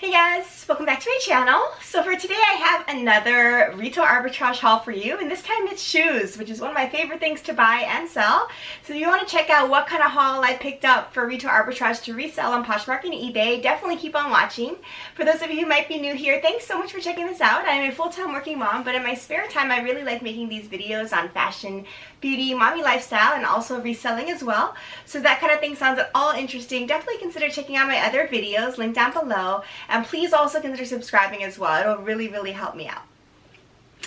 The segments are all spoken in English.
Hey guys, welcome back to my channel. So for today I have another retail arbitrage haul for you, and this time it's shoes, which is one of my favorite things to buy and sell. So if you want to check out what kind of haul I picked up for retail arbitrage to resell on Poshmark and eBay, definitely keep on watching. For those of you who might be new here, thanks so much for checking this out. I'm a full-time working mom, but in my spare time I really like making these videos on fashion, beauty, mommy lifestyle, and also reselling as well. So if that kind of thing sounds at all interesting, definitely consider checking out my other videos linked down below. And please also consider subscribing as well. It'll really help me out.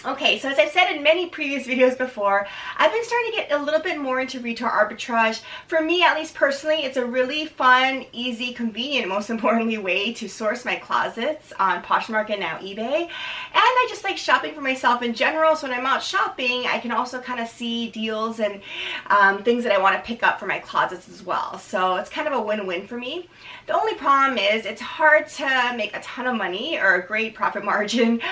Okay, so as I've said in many previous videos before, I've been starting to get a little bit more into retail arbitrage. For me, at least personally, it's a really fun, easy, convenient, most importantly, way to source my closets on Poshmark and now eBay. And I just like shopping for myself in general, so when I'm out shopping, I can also kind of see deals and things that I want to pick up for my closets as well. So it's kind of a win-win for me. The only problem is it's hard to make a ton of money or a great profit margin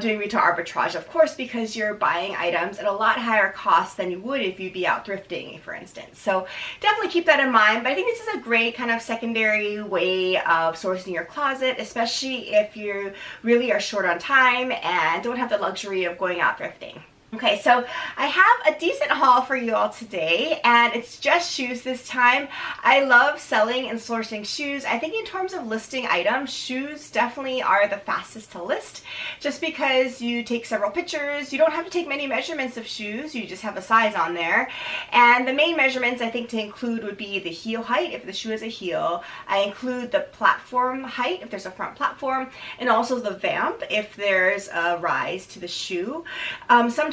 doing retail arbitrage, of course, because you're buying items at a lot higher cost than you would if you'd be out thrifting, for instance. So definitely keep that in mind, but I think this is a great kind of secondary way of sourcing your closet, especially if you really are short on time and don't have the luxury of going out thrifting. Okay, so I have a decent haul for you all today, and it's just shoes this time. I love selling and sourcing shoes. I think in terms of listing items, shoes definitely are the fastest to list, just because you take several pictures. You don't have to take many measurements of shoes. You just have a size on there. And the main measurements I think to include would be the heel height, if the shoe is a heel. I include the platform height, if there's a front platform, and also the vamp, if there's a rise to the shoe.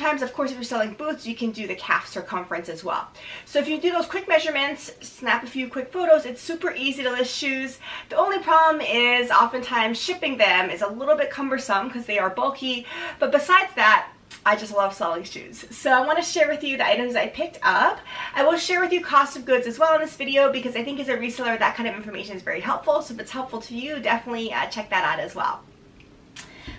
Sometimes, of course, if you're selling boots, you can do the calf circumference as well. So if you do those quick measurements, snap a few quick photos, it's super easy to list shoes. The only problem is oftentimes shipping them is a little bit cumbersome because they are bulky, but besides that, I just love selling shoes. So I want to share with you the items I picked up. I will share with you cost of goods as well in this video because I think as a reseller that kind of information is very helpful. So if it's helpful to you, definitely check that out as well.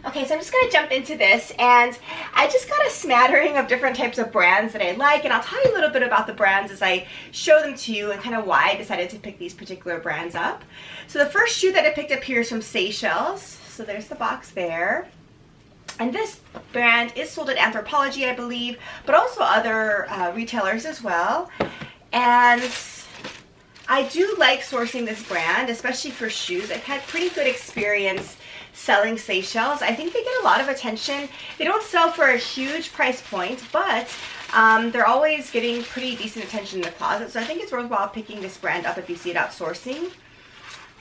Okay, so I'm just going to jump into this, and I just got a smattering of different types of brands that I like, and I'll tell you a little bit about the brands as I show them to you and kind of why I decided to pick these particular brands up. So the first shoe that I picked up here is from Seychelles. So there's the box there. And this brand is sold at Anthropologie, I believe, but also other retailers as well. And I do like sourcing this brand, especially for shoes. I've had pretty good experience selling Seychelles. I think they get a lot of attention. They don't sell for a huge price point, but they're always getting pretty decent attention in the closet. So I think it's worthwhile picking this brand up if you see it out sourcing.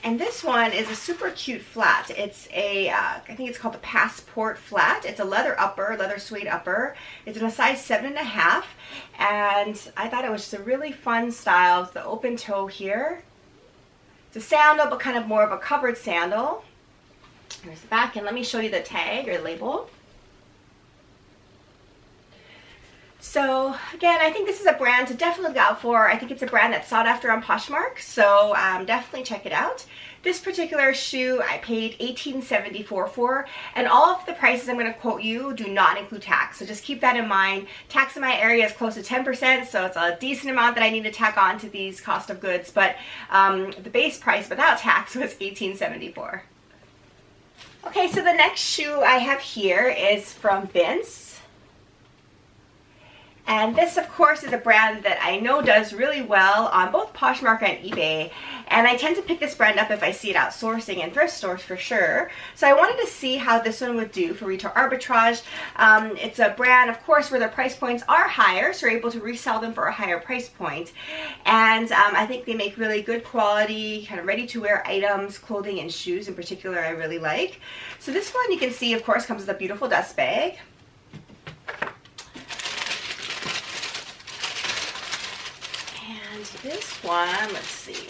And this one is a super cute flat. It's a, I think it's called the Passport flat. It's a leather upper, leather suede upper. It's in a size 7.5. And I thought it was just a really fun style. It's the open toe here. It's a sandal, but kind of more of a covered sandal. There's the back, and let me show you the tag or label. So again, I think this is a brand to definitely look out for. I think it's a brand that's sought after on Poshmark, so definitely check it out. This particular shoe I paid $18.74 for, and all of the prices I'm going to quote you do not include tax, so just keep that in mind. Tax in my area is close to 10%, so it's a decent amount that I need to tack on to these cost of goods, but the base price without tax was $18.74. Okay, so the next shoe I have here is from Vince. And this, of course, is a brand that I know does really well on both Poshmark and eBay. And I tend to pick this brand up if I see it out sourcing in thrift stores for sure. So I wanted to see how this one would do for retail arbitrage. It's a brand, of course, where their price points are higher, so you're able to resell them for a higher price point. And I think they make really good quality, kind of ready-to-wear items, clothing and shoes in particular I really like. So this one you can see, of course, comes with a beautiful dust bag. This one, let's see.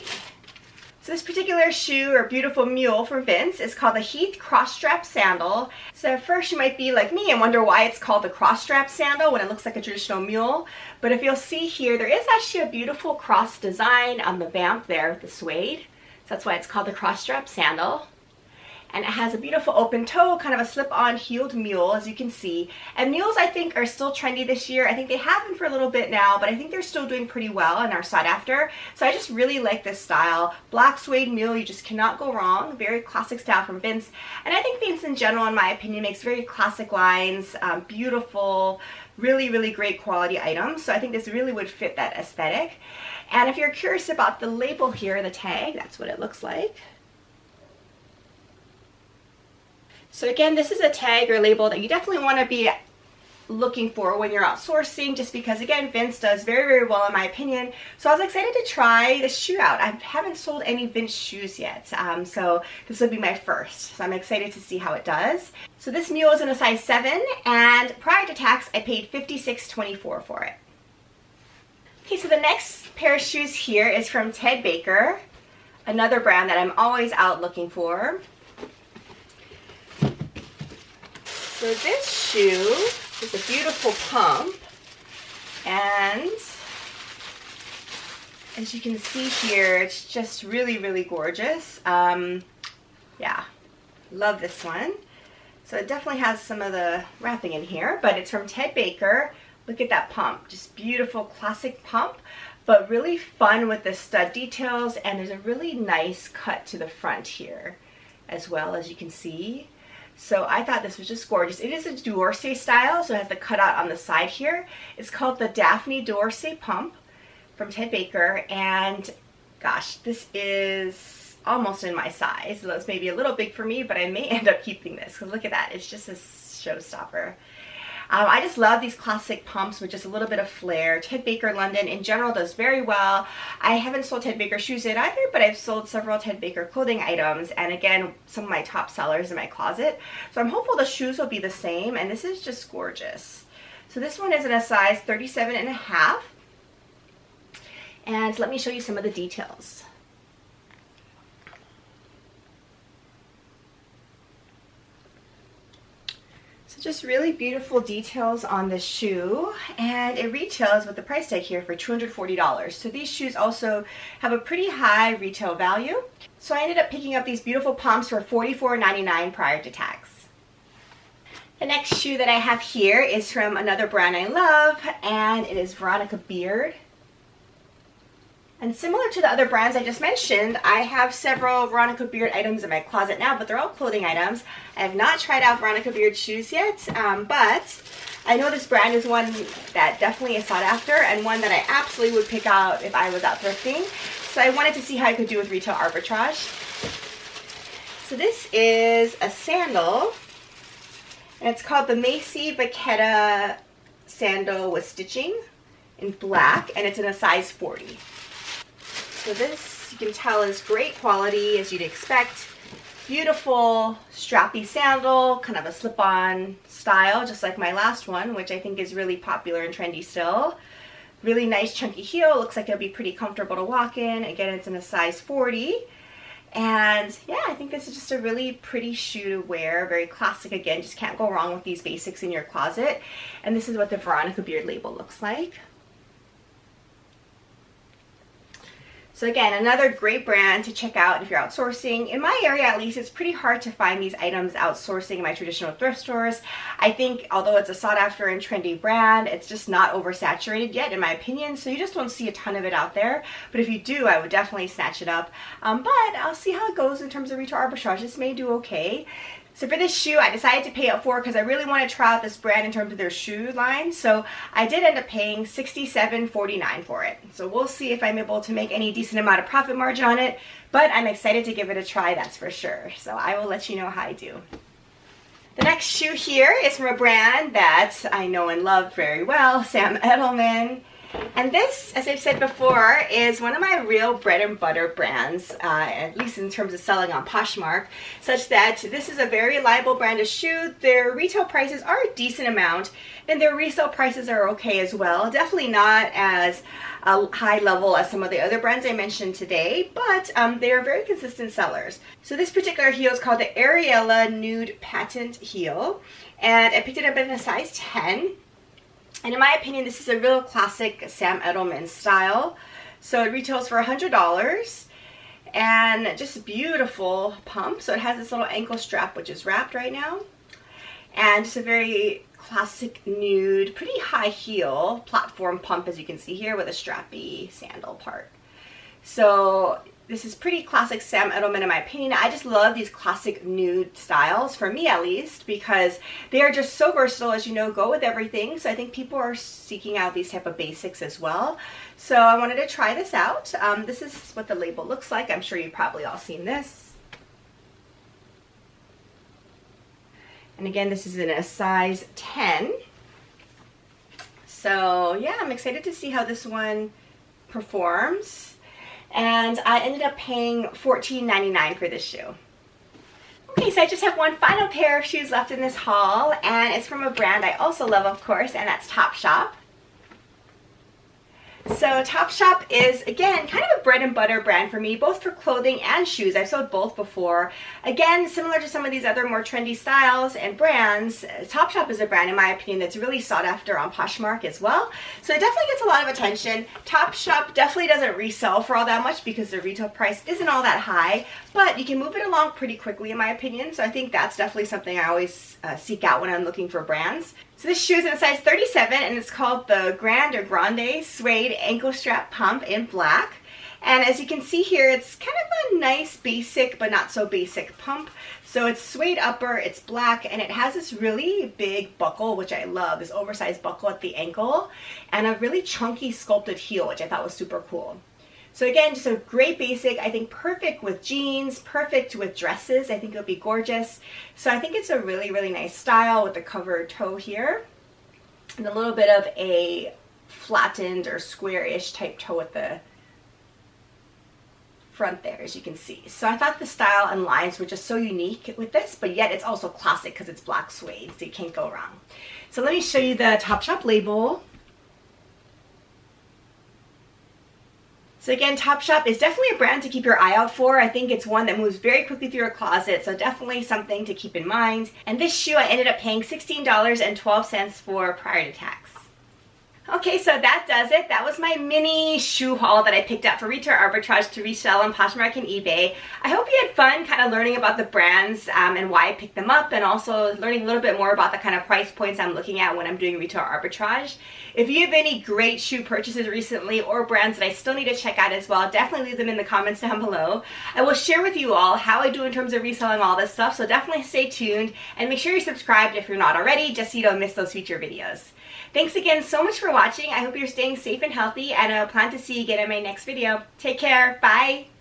So this particular shoe or beautiful mule from Vince is called the Heath Cross-Strap Sandal. So at first you might be like me and wonder why it's called the cross-strap sandal when it looks like a traditional mule. But if you'll see here, there is actually a beautiful cross design on the vamp there with the suede. So that's why it's called the cross-strap sandal. and it has a beautiful open toe, kind of a slip-on heeled mule, as you can see. And mules, I think, are still trendy this year. I think they have been for a little bit now, but I think they're still doing pretty well and are sought after. So I just really like this style. Black suede mule, you just cannot go wrong. Very classic style from Vince. And I think Vince in general, in my opinion, makes very classic lines, beautiful, really, really great quality items. So I think this really would fit that aesthetic. And if you're curious about the label here, the tag, that's what it looks like. So again, this is a tag or label that you definitely want to be looking for when you're outsourcing, just because again, Vince does very, very well in my opinion. So I was excited to try this shoe out. I haven't sold any Vince shoes yet, so this will be my first. So I'm excited to see how it does. So this mule is in a size 7, and prior to tax, I paid $56.24 for it. Okay, so the next pair of shoes here is from Ted Baker, another brand that I'm always out looking for. So this shoe is a beautiful pump, and as you can see here, it's just really, really gorgeous. Yeah, love this one. So it definitely has some of the wrapping in here, but it's from Ted Baker. Look at that pump, just beautiful classic pump, but really fun with the stud details, and there's a really nice cut to the front here as well, as you can see. So I thought this was just gorgeous. It is a D'Orsay style, so it has the cutout on the side here. It's called the Daphne D'Orsay Pump from Ted Baker, and gosh, this is almost in my size. So it's maybe a little big for me, but I may end up keeping this, because look at that. It's just a showstopper. I just love these classic pumps with just a little bit of flair. Ted Baker London in general does very well. I haven't sold Ted Baker shoes yet either, but I've sold several Ted Baker clothing items, and again, some of my top sellers in my closet. So I'm hopeful the shoes will be the same, and this is just gorgeous. So this one is in a size 37.5, and let me show you some of the details. Just really beautiful details on the shoe, and it retails with the price tag here for $240. So these shoes also have a pretty high retail value. So I ended up picking up these beautiful pumps for $44.99 prior to tax. The next shoe that I have here is from another brand I love, and it is Veronica Beard. And similar to the other brands I just mentioned, I have several Veronica Beard items in my closet now, but they're all clothing items. I have not tried out Veronica Beard shoes yet, but I know this brand is one that definitely is sought after, and one that I absolutely would pick out if I was out thrifting. So I wanted to see how I could do with retail arbitrage. So this is a sandal, and it's called the Macy Vaqueta Sandal with stitching in black, and it's in a size 40. So this, you can tell, is great quality, as you'd expect. Beautiful strappy sandal, kind of a slip-on style, just like my last one, which I think is really popular and trendy still. Really nice chunky heel, looks like it'll be pretty comfortable to walk in. Again, it's in a size 40. And yeah, I think this is just a really pretty shoe to wear, very classic again, just can't go wrong with these basics in your closet. And this is what the Veronica Beard label looks like. So again, another great brand to check out if you're outsourcing. In my area, at least, it's pretty hard to find these items outsourcing in my traditional thrift stores. I think although it's a sought after and trendy brand, it's just not oversaturated yet, in my opinion. So you just don't see a ton of it out there. But if you do, I would definitely snatch it up. But I'll see how it goes in terms of retail arbitrage. This may do okay. So for this shoe, I decided to pay up for because I really want to try out this brand in terms of their shoe line. So I did end up paying $67.49 for it. So we'll see if I'm able to make any decent amount of profit margin on it. But I'm excited to give it a try, that's for sure. So I will let you know how I do. The next shoe here is from a brand that I know and love very well, Sam Edelman. And this, as I've said before, is one of my real bread and butter brands, at least in terms of selling on Poshmark, such that this is a very reliable brand of shoe. Their retail prices are a decent amount, and their resale prices are okay as well. Definitely not as high level as some of the other brands I mentioned today, but they are very consistent sellers. So this particular heel is called the Ariella Nude Patent Heel, and I picked it up in a size 10. And in my opinion, this is a real classic Sam Edelman style. So it retails for $100. and just a beautiful pump. So it has this little ankle strap which is wrapped right now, and just a very classic nude, pretty high heel platform pump, as you can see here, with a strappy sandal part. So this is pretty classic Sam Edelman in my opinion. I just love these classic nude styles, for me at least, because they are just so versatile, as you know, go with everything. So I think people are seeking out these type of basics as well. So I wanted to try this out. This is what the label looks like. I'm sure you've probably all seen this. And again, this is in a size 10. So yeah, I'm excited to see how this one performs. And I ended up paying $14.99 for this shoe. Okay, so I just have one final pair of shoes left in this haul, and it's from a brand I also love, of course, and that's Topshop. So Topshop is, again, kind of a bread and butter brand for me, both for clothing and shoes. I've sold both before. Again, similar to some of these other more trendy styles and brands, Topshop is a brand, in my opinion, that's really sought after on Poshmark as well. So it definitely gets a lot of attention. Topshop definitely doesn't resell for all that much because the retail price isn't all that high, but you can move it along pretty quickly, in my opinion. So I think that's definitely something I always seek out when I'm looking for brands. So this shoe is in a size 37, and it's called the Grande Suede Ankle Strap Pump in black. And as you can see here, it's kind of a nice basic but not so basic pump. So it's suede upper, it's black, and it has this really big buckle, which I love, this oversized buckle at the ankle, and a really chunky sculpted heel, which I thought was super cool. So again, just a great basic. I think perfect with jeans, perfect with dresses. I think it'll be gorgeous. So I think it's a really, really nice style with the covered toe here, and a little bit of a flattened or square-ish type toe at the front there, as you can see. So I thought the style and lines were just so unique with this, but yet it's also classic because it's black suede, so you can't go wrong. So let me show you the Topshop label. So again, Topshop is definitely a brand to keep your eye out for. I think it's one that moves very quickly through your closet, so definitely something to keep in mind. And this shoe I ended up paying $16.12 for prior to tax. Okay, so that does it. That was my mini shoe haul that I picked up for Retail Arbitrage to resell on Poshmark and eBay. I hope you had fun kind of learning about the brands and why I picked them up, and also learning a little bit more about the kind of price points I'm looking at when I'm doing Retail Arbitrage. If you have any great shoe purchases recently or brands that I still need to check out as well, definitely leave them in the comments down below. I will share with you all how I do in terms of reselling all this stuff, so definitely stay tuned and make sure you're subscribed if you're not already, just so you don't miss those future videos. Thanks again so much for watching. I hope you're staying safe and healthy, and I plan to see you again in my next video. Take care. Bye.